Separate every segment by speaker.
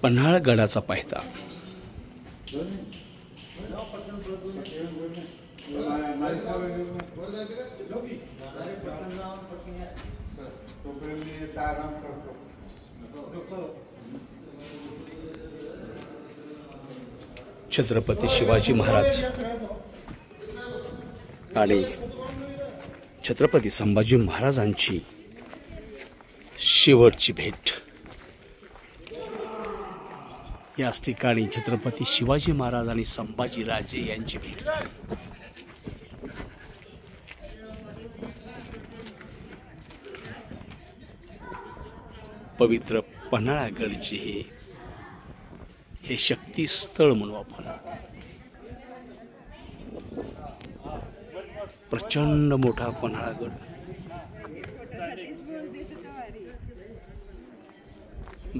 Speaker 1: पन्हाळगडाचा पायथा छत्रपती शिवाजी महाराज आणि छत्रपती संभाजी महाराजांची शेवटची भेट। याच ठिकाणी छत्रपती शिवाजी महाराज आणि संभाजीराजे यांची भेट झाली। पवित्र पन्हाळगडचे हे शक्तीस्थळ म्हणू आपण। प्रचंड मोठा पन्हाळगड,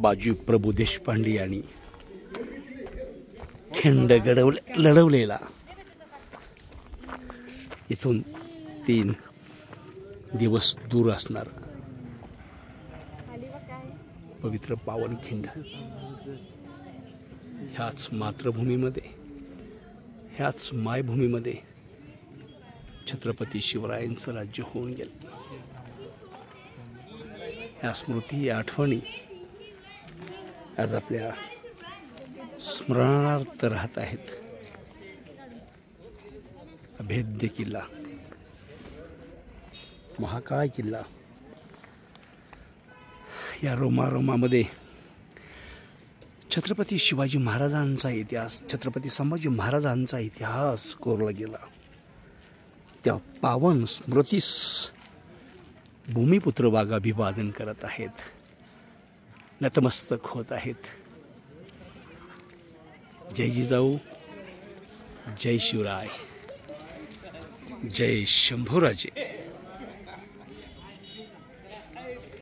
Speaker 1: बाजी प्रभू देशपांडे यांनी खिंड लढवलेला, इथून 3 दिवस दूर असणार पवित्र पावनखिंड, ह्याच मातृभूमीमध्ये, ह्याच मायभूमीमध्ये छत्रपती शिवरायांचं राज्य होऊन गेलं। या स्मृती, या आठवणी आज आपल्या स्मरणार्थ राहत आहेत। अभेद्य किल्ला, महाकाय किल्ला, या रोमारोमामध्ये छत्रपती शिवाजी महाराजांचा इतिहास, छत्रपती संभाजी महाराजांचा इतिहास कोरला गेला। त्या पावन स्मृतीस भूमिपुत्र वाघ अभिवादन करत आहेत, नतमस्तक होत आहेत। जय जिजाऊ, जय शिवराय, जय शंभूराजे।